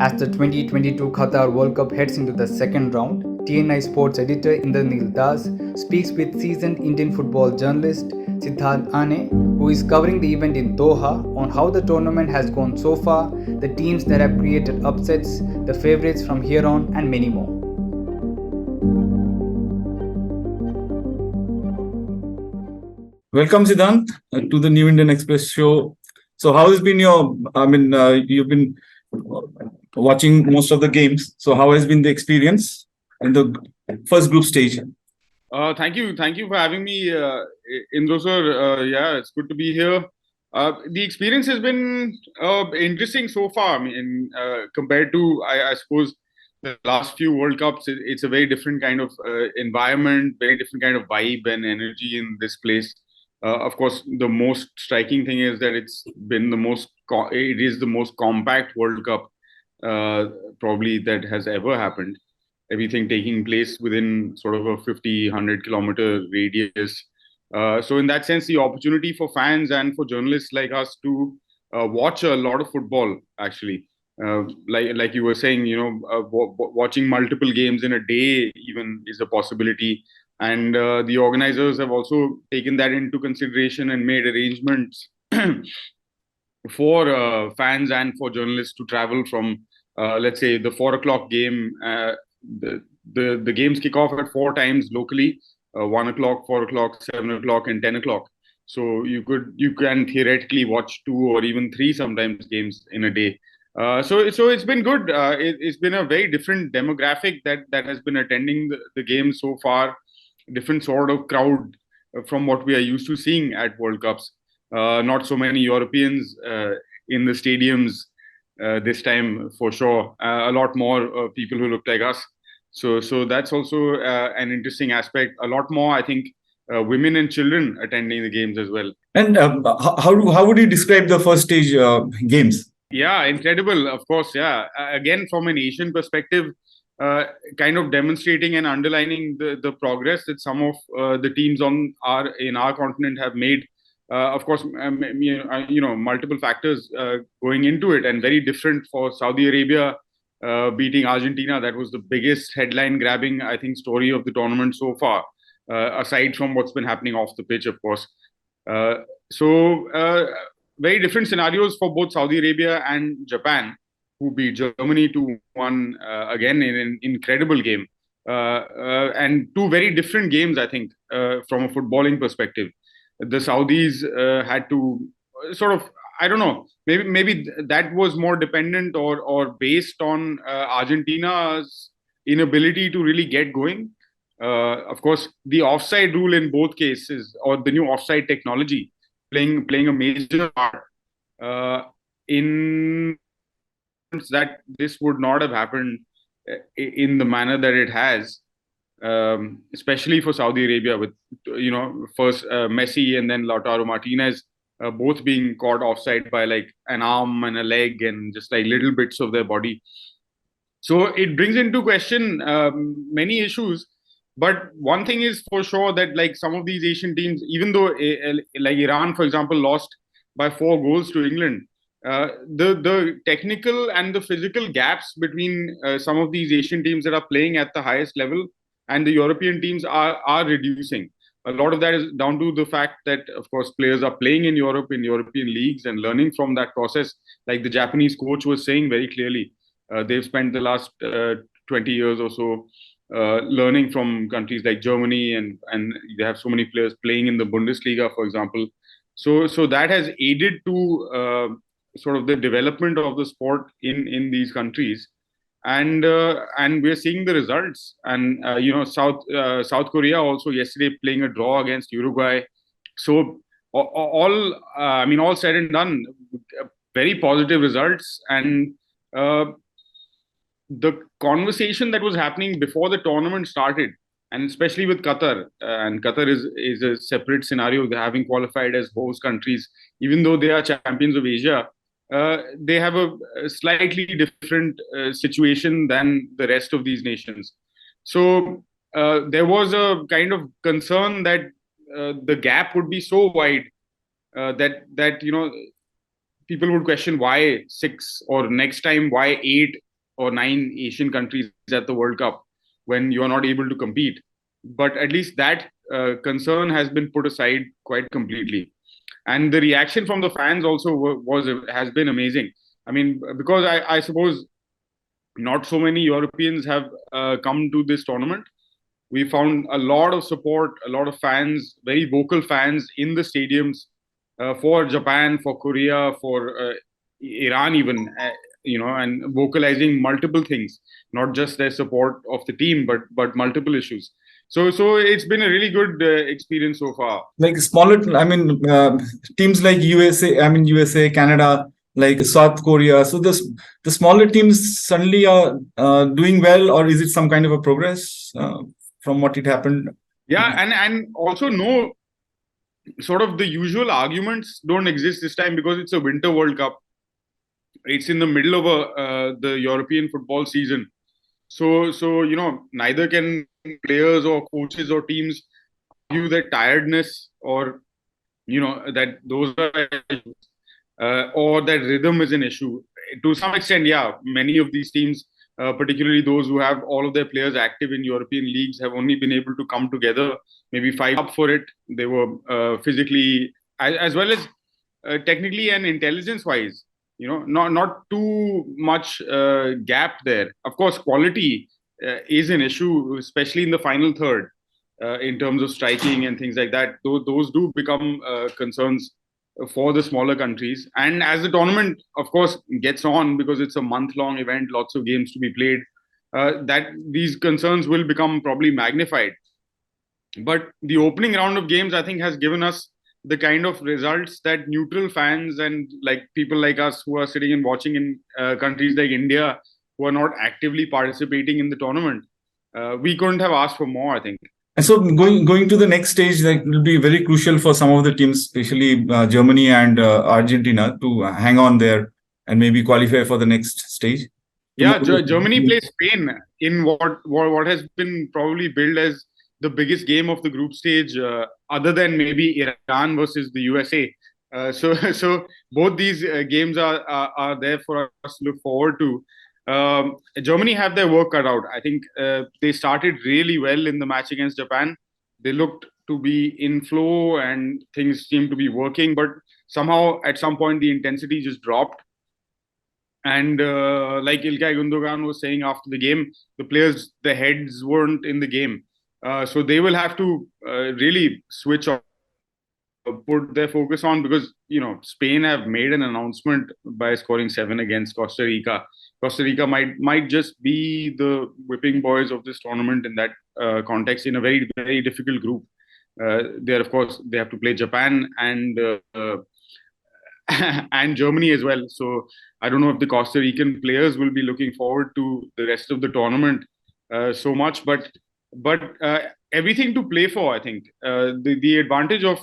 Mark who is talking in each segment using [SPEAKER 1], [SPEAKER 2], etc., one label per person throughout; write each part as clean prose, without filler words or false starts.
[SPEAKER 1] As the 2022 Qatar World Cup heads into the second round, TNIE Sports Editor Indraneel speaks with seasoned Indian football journalist Siddhanth Aney, who is covering the event in Doha, on how the tournament has gone so far, the teams that have created upsets, the favourites from here on, and many more.
[SPEAKER 2] Welcome, Siddhanth, to the New Indian Express show. So, how has been you've been watching most of the games. So, how has been the experience in the first group stage?
[SPEAKER 3] Thank you for having me, Indro sir. Yeah, it's good to be here. The experience has been interesting so far. I mean, compared to, I suppose, the last few World Cups, it's a very different kind of environment, very different kind of vibe and energy in this place. Of course, the most striking thing is that it is the most compact World Cup probably that has ever happened. Everything taking place within sort of a 50-100 kilometer radius. So in that sense, the opportunity for fans and for journalists like us to watch a lot of football, actually, like you were saying, watching multiple games in a day even is a possibility. And the organizers have also taken that into consideration and made arrangements for fans and for journalists to travel from, let's say, the 4 o'clock game. The games kick off at 4 times locally: 1 o'clock, 4 o'clock, 7 o'clock, and 10 o'clock. So you can theoretically watch 2 or even 3 sometimes games in a day. So it's been good. It's been a very different demographic that has been attending the games so far. Different sort of crowd from what we are used to seeing at World Cups. Not so many Europeans in the stadiums this time, for sure. A lot more people who look like us. So that's also an interesting aspect. A lot more, I think, women and children attending the games as well.
[SPEAKER 2] And how would you describe the first stage games?
[SPEAKER 3] Yeah, incredible. Of course, yeah. Again, from an Asian perspective, kind of demonstrating and underlining the progress that some of the teams in our continent have made. Of course, multiple factors going into it, and very different for Saudi Arabia beating Argentina. That was the biggest headline-grabbing, I think, story of the tournament so far, aside from what's been happening off the pitch, of course. Very different scenarios for both Saudi Arabia and Japan, who beat Germany 2-1 again in an incredible game. And 2 very different games, I think, from a footballing perspective. The Saudis had to sort of, I don't know, maybe that was more dependent or based on Argentina's inability to really get going. Of course, the offside rule in both cases, or the new offside technology, playing a major part in that this would not have happened in the manner that it has, especially for Saudi Arabia, with first Messi and then Lautaro Martinez both being caught offside by like an arm and a leg and just like little bits of their body. So it brings into question many issues. But one thing is for sure that like some of these Asian teams, even though like Iran, for example, lost by 4 goals to England, the technical and the physical gaps between some of these Asian teams that are playing at the highest level and the European teams are reducing. A lot of that is down to the fact that, of course, players are playing in Europe, in European leagues, and learning from that process. Like the Japanese coach was saying very clearly, they've spent the last 20 years or so learning from countries like Germany, and they have so many players playing in the Bundesliga, for example. So that has aided to sort of the development of the sport in these countries, and we're seeing the results. And South Korea also yesterday playing a draw against Uruguay. So all said and done, very positive results. And the conversation that was happening before the tournament started, and especially with Qatar, and Qatar is a separate scenario. They're having qualified as host countries, even though they are champions of Asia. They have a slightly different situation than the rest of these nations. So there was a kind of concern that the gap would be so wide that people would question why 6, or next time why 8, or 9 Asian countries at the World Cup when you're not able to compete. But at least that concern has been put aside quite completely. And the reaction from the fans also has been amazing. I mean, because I suppose not so many Europeans have come to this tournament. We found a lot of support, a lot of fans, very vocal fans in the stadiums for Japan, for Korea, for Iran, even, and vocalizing multiple things, not just their support of the team, but multiple issues. So it's been a really good experience so far.
[SPEAKER 2] Like smaller, I mean, teams like USA, Canada, like South Korea. So the smaller teams suddenly are doing well, or is it some kind of a progress from what it happened?
[SPEAKER 3] Yeah, and also no sort of the usual arguments don't exist this time because it's a Winter World Cup. It's in the middle of the European football season. So neither can players or coaches or teams argue that tiredness or that those are or that rhythm is an issue. To some extent, yeah, many of these teams, particularly those who have all of their players active in European leagues, have only been able to come together maybe 5 up for it. They were physically as well as technically and intelligence wise, not too much gap there. Of course, quality is an issue, especially in the final third, in terms of striking and things like that. Those do become concerns for the smaller countries. And as the tournament, of course, gets on, because it's a month-long event, lots of games to be played, that these concerns will become probably magnified. But the opening round of games, I think, has given us the kind of results that neutral fans and like people like us who are sitting and watching in countries like India, who are not actively participating in the tournament, we couldn't have asked for more, I think.
[SPEAKER 2] And so going to the next stage, like, will be very crucial for some of the teams, especially Germany and Argentina, to hang on there and maybe qualify for the next stage.
[SPEAKER 3] Yeah, Germany plays Spain in what has been probably billed as the biggest game of the group stage, other than maybe Iran versus the USA. So both these games are there for us to look forward to. Germany have their work cut out. I think they started really well in the match against Japan. They looked to be in flow and things seemed to be working, but somehow at some point the intensity just dropped. And like Ilkay Gundogan was saying after the game, the players, their heads weren't in the game. So they will have to really switch off, put their focus on, because Spain have made an announcement by scoring 7 against Costa Rica. Costa Rica might just be the whipping boys of this tournament in that context, in a very, very difficult group. There, of course, they have to play Japan and and Germany as well. So I don't know if the Costa Rican players will be looking forward to the rest of the tournament so much, but everything to play for, I think. The advantage of,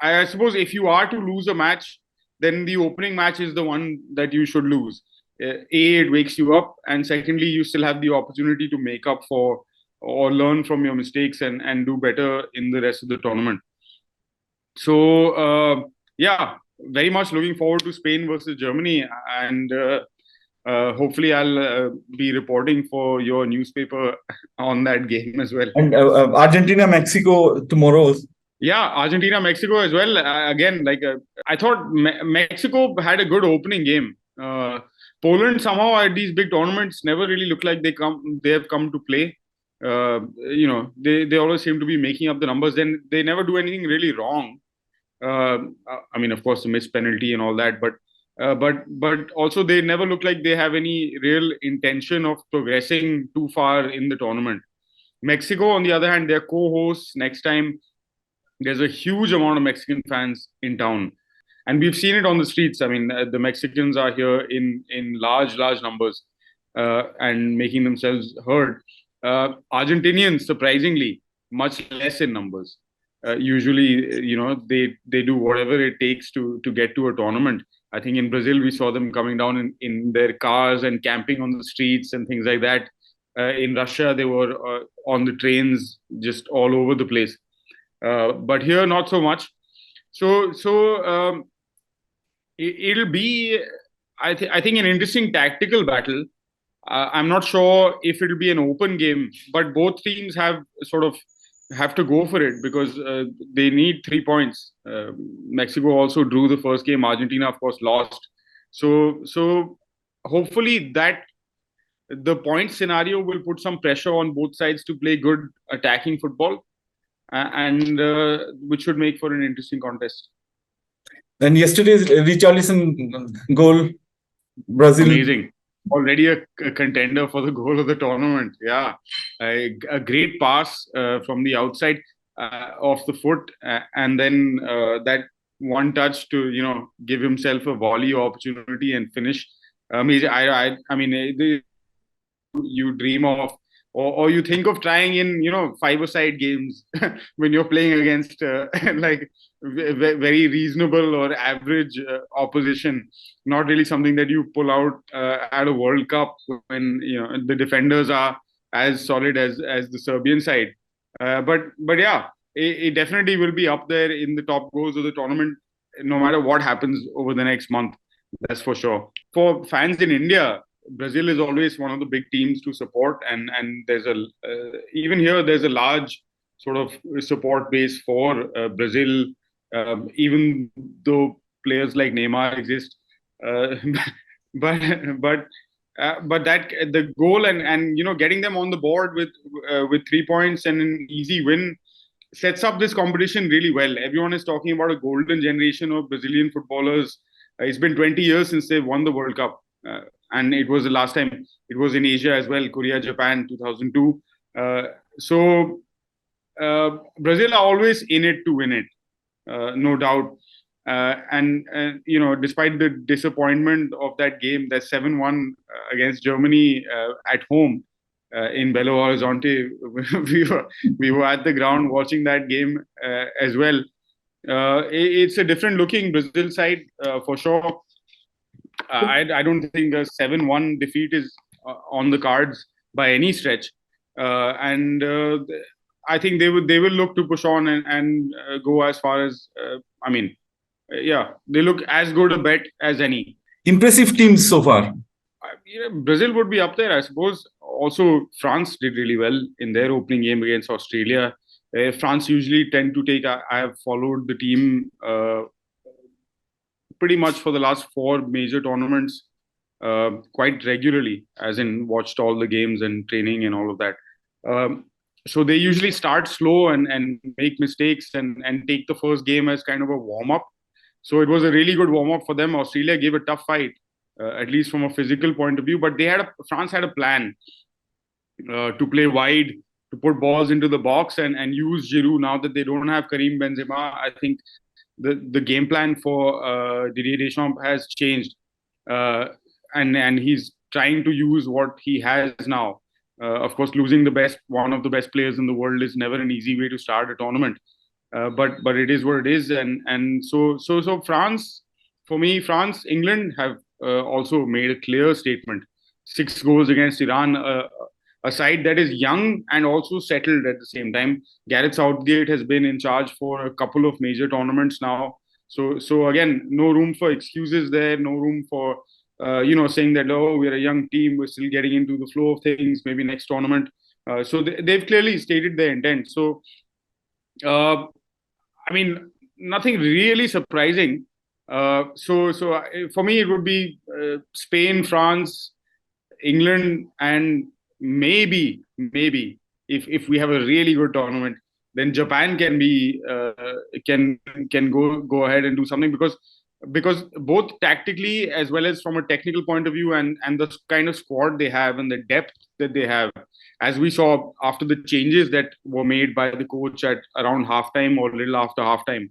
[SPEAKER 3] I suppose, if you are to lose a match, then the opening match is the one that you should lose. It wakes you up, and secondly, you still have the opportunity to make up for or learn from your mistakes and do better in the rest of the tournament. So, yeah, very much looking forward to Spain versus Germany, and hopefully I'll be reporting for your newspaper on that game as well.
[SPEAKER 2] And Argentina, Mexico tomorrow.
[SPEAKER 3] Yeah, Argentina, Mexico as well. Again, I thought Mexico had a good opening game. Poland somehow at these big tournaments never really look like they have come to play. They always seem to be making up the numbers. Then they never do anything really wrong. I mean, of course, the missed penalty and all that, but also they never look like they have any real intention of progressing too far in the tournament. Mexico, on the other hand, they're co-hosts next time. There's a huge amount of Mexican fans in town, and we've seen it on the streets. I mean, the Mexicans are here in large numbers and making themselves heard. Argentinians, surprisingly, much less in numbers. Usually, they do whatever it takes to get to a tournament. I think in Brazil, we saw them coming down in their cars and camping on the streets and things like that. In Russia, they were on the trains, just all over the place. But here, not so much. So it'll be, I think, an interesting tactical battle. I'm not sure if it'll be an open game, but both teams have to go for it because they need 3 points. Mexico also drew the first game. Argentina, of course, lost. So hopefully that the point scenario will put some pressure on both sides to play good attacking football, and which should make for an interesting contest.
[SPEAKER 2] And yesterday's Richarlison goal, Brazil.
[SPEAKER 3] Amazing. Already a contender for the goal of the tournament. Yeah, a great pass from the outside off the foot, and then that one touch to give himself a volley opportunity and finish. Amazing. I mean, you dream of, or you think of trying in five-a-side games when you're playing against like very reasonable or average opposition. Not really something that you pull out at a World Cup when the defenders are as solid as the Serbian side. But yeah, it definitely will be up there in the top goals of the tournament, no matter what happens over the next month. That's for sure. For fans in India, Brazil is always one of the big teams to support, and there's even here there's a large sort of support base for Brazil, even though players like Neymar exist. But that the goal and getting them on the board with 3 points and an easy win sets up this competition really well. Everyone is talking about a golden generation of Brazilian footballers. It's been 20 years since they won the World Cup. And it was the last time it was in Asia as well, Korea, Japan, 2002. So Brazil are always in it to win it, no doubt. And despite the disappointment of that game, that 7-1 against Germany at home in Belo Horizonte, we were at the ground watching that game as well. It's a different looking Brazil side for sure. I don't think a 7-1 defeat is on the cards by any stretch, and I think they will look to push on and go as far as they look as good a bet as any.
[SPEAKER 2] Impressive teams so far.
[SPEAKER 3] Brazil would be up there, I suppose. Also, France did really well in their opening game against Australia. France usually tend to take. I have followed the team pretty much for the last 4 major tournaments quite regularly, as in watched all the games and training and all of that. So they usually start slow and make mistakes and take the first game as kind of a warm-up. So it was a really good warm-up for them. Australia gave a tough fight, at least from a physical point of view. But France had a plan to play wide, to put balls into the box and use Giroud. Now that they don't have Karim Benzema, I think the game plan for Didier Deschamps has changed, and he's trying to use what he has now. Of course, losing one of the best players in the world is never an easy way to start a tournament. But it is what it is, and so France, for me, France, England have also made a clear statement. 6 goals against Iran, a side that is young and also settled at the same time. Gareth Southgate has been in charge for a couple of major tournaments now. So again, no room for excuses there. No room for saying that, oh, we're a young team, we're still getting into the flow of things. Maybe next tournament. So they've clearly stated their intent. So nothing really surprising. So for me, it would be Spain, France, England, and maybe if we have a really good tournament, then Japan can be can go ahead and do something because both tactically as well as from a technical point of view and the kind of squad they have and the depth that they have, as we saw after the changes that were made by the coach at around halftime or a little after halftime,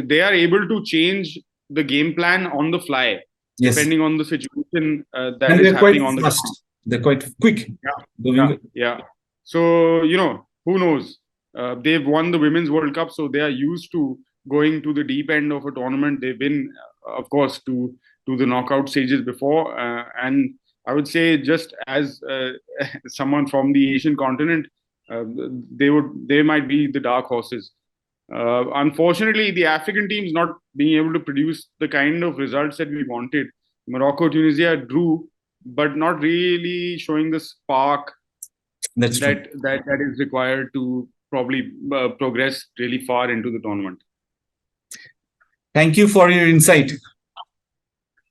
[SPEAKER 3] they are able to change the game plan on the fly,
[SPEAKER 2] yes,
[SPEAKER 3] depending on the situation that is happening on the ground.
[SPEAKER 2] They're quite quick.
[SPEAKER 3] Yeah. So, who knows? They've won the Women's World Cup, so they are used to going to the deep end of a tournament. They've been, of course, to the knockout stages before. And I would say, just as someone from the Asian continent, they might be the dark horses. Unfortunately, the African teams not being able to produce the kind of results that we wanted. Morocco, Tunisia drew, but not really showing the spark
[SPEAKER 2] That's true.
[SPEAKER 3] that is required to probably progress really far into the tournament.
[SPEAKER 2] Thank you for your insight.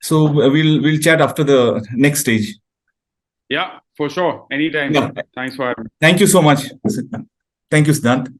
[SPEAKER 2] So we'll chat after the next stage.
[SPEAKER 3] Yeah, for sure. Anytime.
[SPEAKER 2] Yeah.
[SPEAKER 3] Thanks for having me.
[SPEAKER 2] Thank you so much. Thank you, Siddhanth.